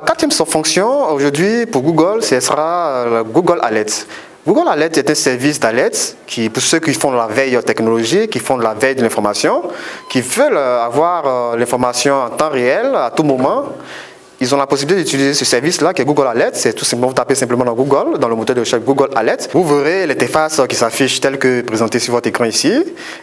quatrième fonction aujourd'hui pour Google, ce sera Google Alert. Google Alert est un service d'alerte qui, pour ceux qui font de la veille technologique, qui font de la veille de l'information, qui veulent avoir l'information en temps réel, à tout moment. Ils ont la possibilité d'utiliser ce service-là qui est Google Alert. C'est tout simplement, vous tapez simplement dans Google, dans le moteur de recherche Google Alert. Vous verrez l'interface qui s'affiche telle que présentée sur votre écran ici.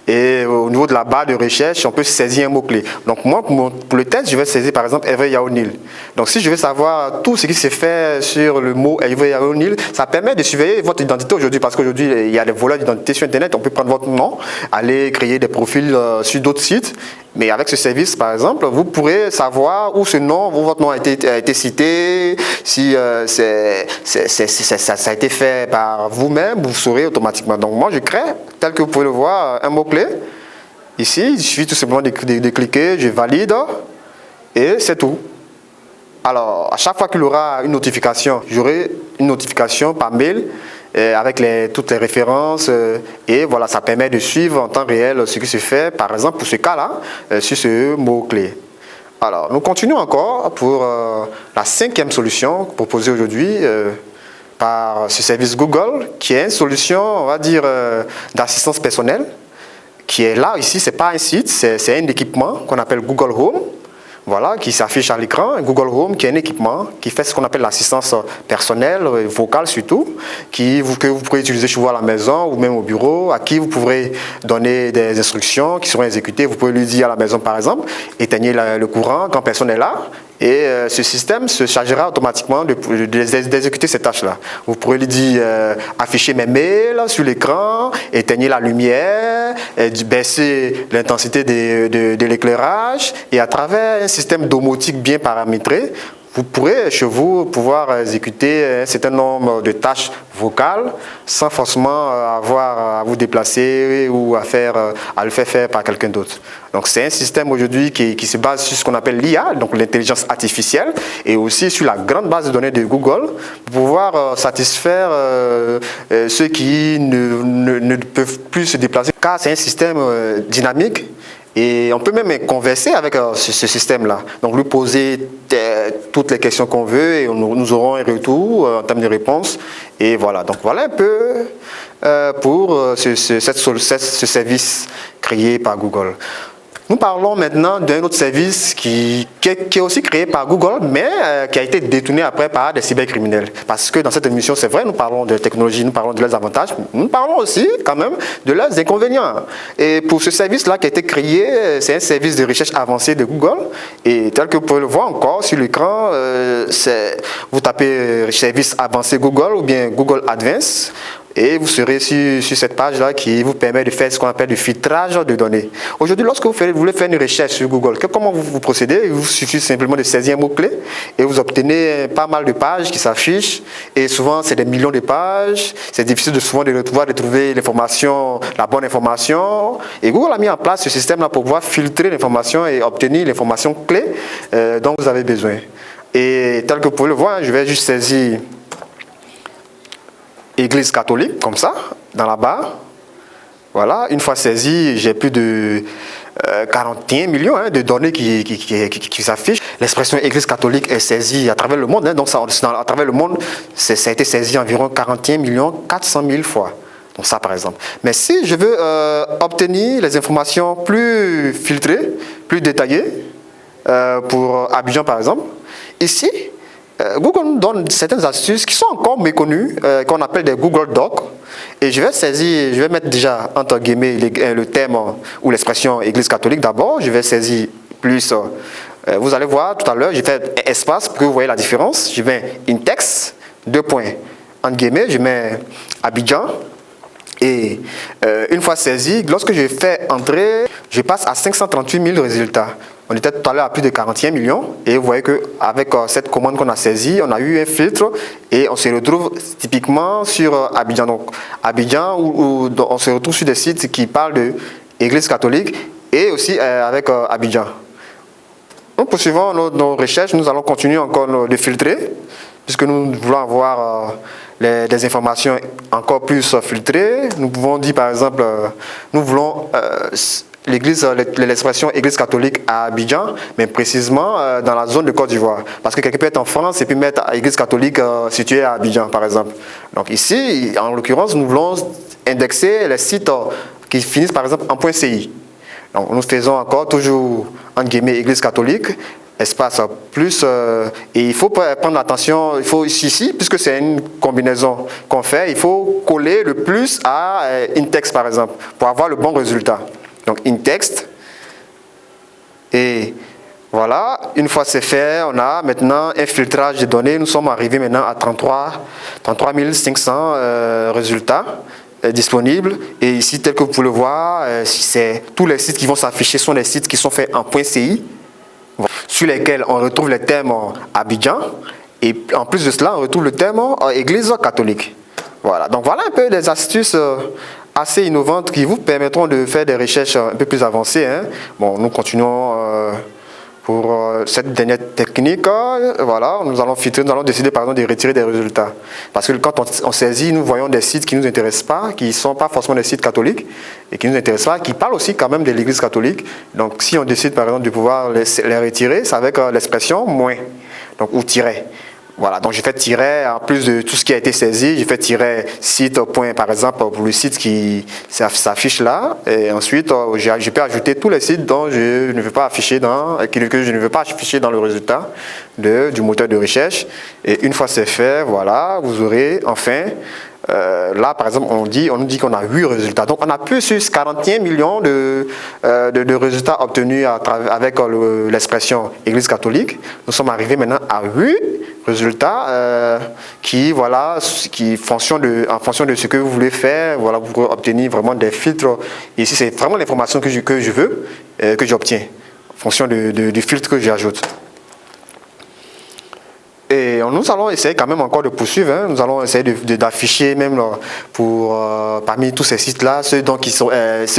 Et au niveau de la barre de recherche, on peut saisir un mot-clé. Donc moi, pour le test, je vais saisir par exemple Hervé Yaounil. Donc si je veux savoir tout ce qui s'est fait sur le mot Hervé Yaounil, ça permet de surveiller votre identité aujourd'hui. Parce qu'aujourd'hui, il y a des voleurs d'identité sur Internet. On peut prendre votre nom, aller créer des profils sur d'autres sites. Mais avec ce service, par exemple, vous pourrez savoir où ce nom, où votre nom a été cité, si ça a été fait par vous-même, vous saurez automatiquement. Donc moi, je crée, tel que vous pouvez le voir, un mot-clé. Ici, il suffit tout simplement de cliquer, je valide, et c'est tout. Alors, à chaque fois qu'il y aura une notification, j'aurai une notification par mail, avec toutes les références et voilà, ça permet de suivre en temps réel ce qui se fait, par exemple pour ce cas-là, sur ce mot-clé. Alors, nous continuons encore pour la cinquième solution proposée aujourd'hui par ce service Google, qui est une solution, on va dire, d'assistance personnelle, qui est là, ici, ce n'est pas un site, c'est un équipement qu'on appelle Google Home. Voilà, qui s'affiche à l'écran, Google Home, qui est un équipement qui fait ce qu'on appelle l'assistance personnelle, vocale surtout, que vous pourrez utiliser chez vous à la maison ou même au bureau, à qui vous pourrez donner des instructions qui seront exécutées. Vous pouvez lui dire à la maison, par exemple, éteignez le courant quand personne n'est là. Et ce système se chargera automatiquement d'exécuter ces tâches-là. Vous pourrez lui dire afficher mes mails sur l'écran, éteigner la lumière, baisser l'intensité de l'éclairage. Et à travers un système domotique bien paramétré, vous pourrez chez vous pouvoir exécuter un certain nombre de tâches vocales sans forcément avoir à vous déplacer ou à le faire par quelqu'un d'autre. Donc c'est un système aujourd'hui qui se base sur ce qu'on appelle l'IA, donc l'intelligence artificielle, et aussi sur la grande base de données de Google pour pouvoir satisfaire ceux qui ne peuvent plus se déplacer. Car c'est un système dynamique. Et on peut même converser avec ce système-là. Donc, lui poser toutes les questions qu'on veut et nous aurons un retour en termes de réponse. Et voilà. Donc, voilà un peu pour ce service créé par Google. Nous parlons maintenant d'un autre service qui est aussi créé par Google, mais qui a été détourné après par des cybercriminels. Parce que dans cette émission, c'est vrai, nous parlons de technologie, nous parlons de leurs avantages, nous parlons aussi quand même de leurs inconvénients. Et pour ce service-là qui a été créé, c'est un service de recherche avancée de Google. Et tel que vous pouvez le voir encore sur l'écran, vous tapez service avancé Google ou bien Google Advanced. Et vous serez sur cette page-là qui vous permet de faire ce qu'on appelle du filtrage de données. Aujourd'hui, lorsque vous voulez faire une recherche sur Google, comment vous procédez? Il vous suffit simplement de saisir un mot-clé et vous obtenez pas mal de pages qui s'affichent. Et souvent, c'est des millions de pages. C'est difficile souvent de trouver l'information, la bonne information. Et Google a mis en place ce système-là pour pouvoir filtrer l'information et obtenir l'information clé dont vous avez besoin. Et tel que vous pouvez le voir, je vais juste saisir Église catholique, comme ça, dans la barre. Voilà, une fois saisi, j'ai plus de 41 millions de données qui s'affichent. L'expression Église catholique est saisie à travers le monde. Donc, à travers le monde, ça a été saisi environ 41 400 000 fois. Donc ça, par exemple. Mais si je veux obtenir les informations plus filtrées, plus détaillées, pour Abidjan, par exemple, ici, Google nous donne certaines astuces qui sont encore méconnues, qu'on appelle des Google Docs. Et je vais mettre déjà entre guillemets le thème ou l'expression Église catholique d'abord. Je vais saisir plus. Vous allez voir tout à l'heure, j'ai fait espace pour que vous voyez la différence. Je mets index, 2 points. Entre guillemets, je mets Abidjan. Et une fois saisi, lorsque je fais entrer, je passe à 538 000 résultats. On était tout à l'heure à plus de 41 millions. Et vous voyez qu'avec cette commande qu'on a saisie, on a eu un filtre et on se retrouve typiquement sur Abidjan. Donc, Abidjan, où on se retrouve sur des sites qui parlent de Église catholique et aussi avec Abidjan. Donc, poursuivant nos recherches, nous allons continuer encore de filtrer, puisque nous voulons avoir des informations encore plus filtrées. Nous pouvons dire, par exemple, nous voulons l'expression Église catholique à Abidjan, mais précisément dans la zone de Côte d'Ivoire. Parce que quelqu'un peut être en France et puis mettre Église catholique située à Abidjan, par exemple. Donc ici, en l'occurrence, nous voulons indexer les sites qui finissent, par exemple, en .ci. Donc nous faisons encore toujours, entre guillemets, Église catholique, espace plus, et il faut prendre attention, il faut ici, puisque c'est une combinaison qu'on fait, il faut coller le plus à in-text, par exemple, pour avoir le bon résultat. Donc in-text, et voilà, une fois c'est fait, on a maintenant un filtrage de données, nous sommes arrivés maintenant à 33 500 résultats disponibles, et ici, tel que vous pouvez le voir, tous les sites qui vont s'afficher sont des sites qui sont faits en .ci, sur lesquels on retrouve le thème Abidjan, et en plus de cela, on retrouve le thème Église catholique. Voilà, donc voilà un peu des astuces assez innovantes qui vous permettront de faire des recherches un peu plus avancées. Hein. Bon, nous continuons pour cette dernière technique. Voilà, nous allons filtrer, nous allons décider par exemple de retirer des résultats. Parce que quand on saisit, nous voyons des sites qui ne nous intéressent pas, qui ne sont pas forcément des sites catholiques, et qui ne nous intéressent pas, qui parlent aussi quand même de l'Église catholique. Donc si on décide par exemple de pouvoir les retirer, c'est avec l'expression moins, donc ou tiret. Voilà, donc j'ai fait tiret, en plus de tout ce qui a été saisi, j'ai fait tiret site point par exemple pour le site qui s'affiche là, et ensuite je peux ajouter tous les sites dont je ne veux pas afficher que je ne veux pas afficher dans le résultat du moteur de recherche. Et une fois c'est fait, voilà, vous aurez enfin là, par exemple, on nous dit qu'on a 8 résultats. Donc, on a plus sur 41 millions de résultats obtenus avec l'expression Église catholique. Nous sommes arrivés maintenant à 8 résultats qui, voilà, en fonction de ce que vous voulez faire, voilà, vous pouvez obtenir vraiment des filtres. Ici, c'est vraiment l'information que je veux, que j'obtiens, en fonction du filtre que j'ajoute. Et nous allons essayer quand même encore de poursuivre. Hein. Nous allons essayer d'afficher même parmi tous ces sites-là ceux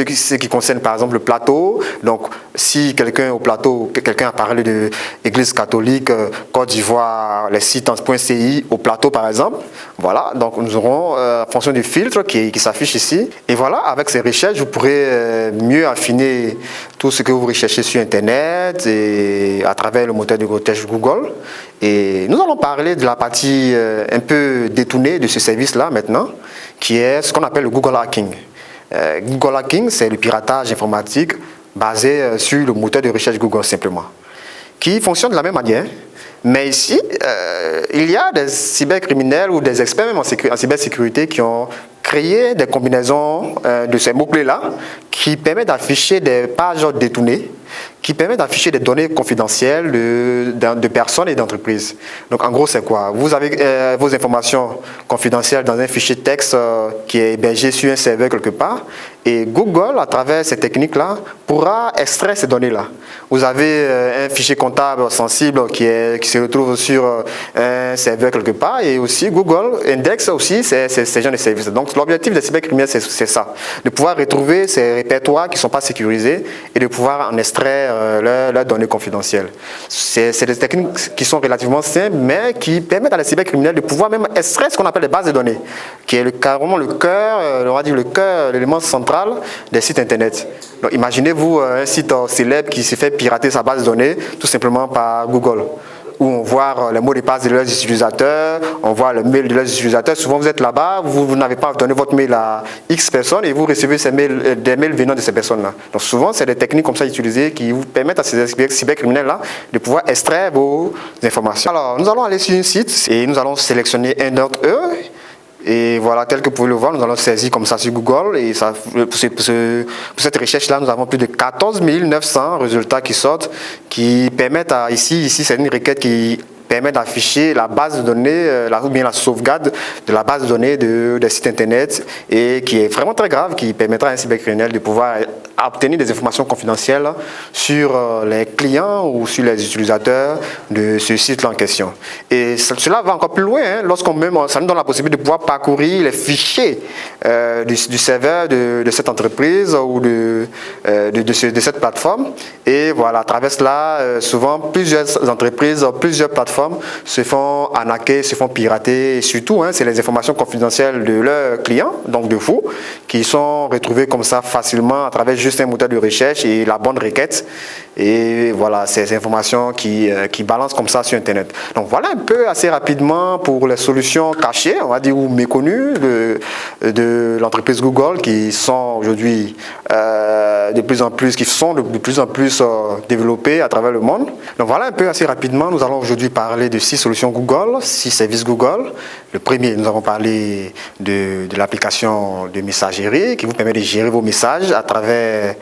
qui concernent par exemple le plateau. Donc si quelqu'un au plateau, quelqu'un a parlé de Église catholique, Côte d'Ivoire, les sites en .ci au plateau par exemple. Voilà, donc nous aurons en fonction du filtre qui s'affiche ici. Et voilà, avec ces recherches, vous pourrez mieux affiner tout ce que vous recherchez sur Internet et à travers le moteur de recherche Google. Et nous allons parler de la partie un peu détournée de ce service-là maintenant, qui est ce qu'on appelle le Google Hacking. Google Hacking, c'est le piratage informatique basé sur le moteur de recherche Google simplement, qui fonctionne de la même manière. Mais ici, il y a des cybercriminels ou des experts même en cybersécurité qui ont créé des combinaisons de ces mots-clés-là qui permettent d'afficher des pages détournées, qui permettent d'afficher des données confidentielles de personnes et d'entreprises. Donc en gros, c'est quoi? Vous avez vos informations confidentielles dans un fichier texte qui est hébergé sur un serveur quelque part, et Google, à travers ces techniques-là, pourra extraire ces données-là. Vous avez un fichier comptable sensible qui se retrouve sur un serveur quelque part, et aussi Google indexe aussi ces genres de services. Donc l'objectif des cybercriminels, c'est ça, de pouvoir retrouver ces répertoires qui ne sont pas sécurisés et de pouvoir en extraire leurs données confidentielles. C'est des techniques qui sont relativement simples, mais qui permettent à les cybercriminels de pouvoir même extraire ce qu'on appelle les bases de données, qui est carrément le cœur, on va dire le cœur, l'élément central des sites internet. Donc imaginez-vous un site célèbre qui s'est fait pirater sa base de données tout simplement par Google, où on voit les mots de passe de leurs utilisateurs, on voit le mail de leurs utilisateurs. Souvent vous êtes là-bas, vous n'avez pas donné votre mail à X personnes et vous recevez des mails venant de ces personnes-là. Donc souvent c'est des techniques comme ça utilisées qui vous permettent à ces cybercriminels-là de pouvoir extraire vos informations. Alors nous allons aller sur un site et nous allons sélectionner un d'entre eux. Et voilà, tel que vous pouvez le voir, nous allons saisir comme ça sur Google. Et ça, pour cette recherche-là, nous avons plus de 14 900 résultats qui sortent, qui permettent ici c'est une requête qui permet d'afficher la base de données, ou bien la sauvegarde de la base de données des sites internet, et qui est vraiment très grave, qui permettra à un cybercriminel de pouvoir obtenir des informations confidentielles sur les clients ou sur les utilisateurs de ce site-là en question. Et cela va encore plus loin, hein, ça nous donne la possibilité de pouvoir parcourir les fichiers du serveur de cette entreprise ou de cette plateforme. Et voilà, à travers cela, souvent plusieurs entreprises, plusieurs plateformes se font arnaquer, se font pirater, et surtout, c'est les informations confidentielles de leurs clients, donc de vous, qui sont retrouvées comme ça facilement à travers juste un moteur de recherche et la bonne requête. Et voilà, ces informations qui balancent comme ça sur Internet. Donc voilà un peu assez rapidement pour les solutions cachées, on va dire, ou méconnues de l'entreprise Google qui sont aujourd'hui de plus en plus développées à travers le monde. Donc voilà un peu assez rapidement, nous allons aujourd'hui parler de 6 solutions Google, 6 services Google. Le premier, nous avons parlé de l'application de messagerie qui vous permet de gérer vos messages à travers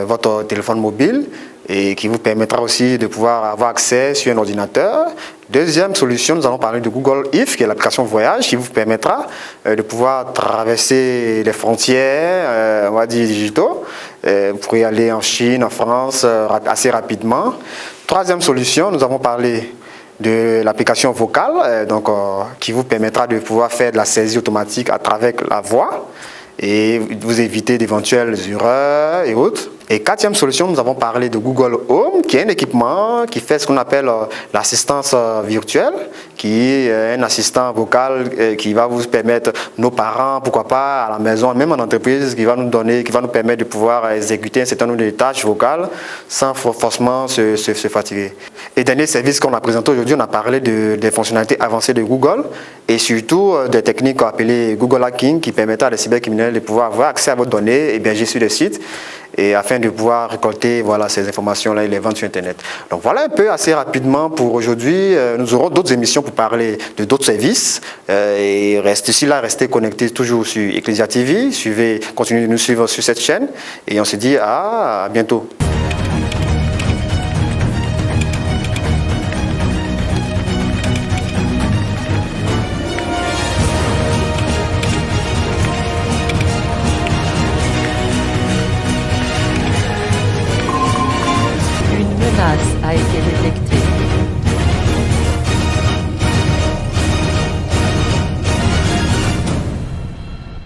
votre téléphone mobile et qui vous permettra aussi de pouvoir avoir accès sur un ordinateur. Deuxième solution, nous allons parler de Google If, qui est l'application voyage, qui vous permettra de pouvoir traverser les frontières, on va dire digitaux. Vous pourrez aller en Chine, en France, assez rapidement. Troisième solution, nous avons parlé de l'application vocale, qui vous permettra de pouvoir faire de la saisie automatique à travers la voix et vous éviter d'éventuelles erreurs et autres. Et quatrième solution, nous avons parlé de Google Home, qui est un équipement qui fait ce qu'on appelle l'assistance virtuelle, qui est un assistant vocal qui va vous permettre, nos parents, pourquoi pas, à la maison, même en entreprise, qui va nous permettre de pouvoir exécuter un certain nombre de tâches vocales sans forcément se fatiguer. Et dernier service qu'on a présenté aujourd'hui, on a parlé des fonctionnalités avancées de Google et surtout des techniques appelées Google Hacking qui permettent à des cybercriminels de pouvoir avoir accès à vos données hébergées sur des sites et afin de pouvoir récolter ces informations-là et les vendre sur Internet. Donc voilà un peu assez rapidement pour aujourd'hui. Nous aurons d'autres émissions pour parler de d'autres services. Et restez connectés toujours sur Ecclesia TV. Continuez de nous suivre sur cette chaîne. Et on se dit à bientôt. Une menace a été détectée.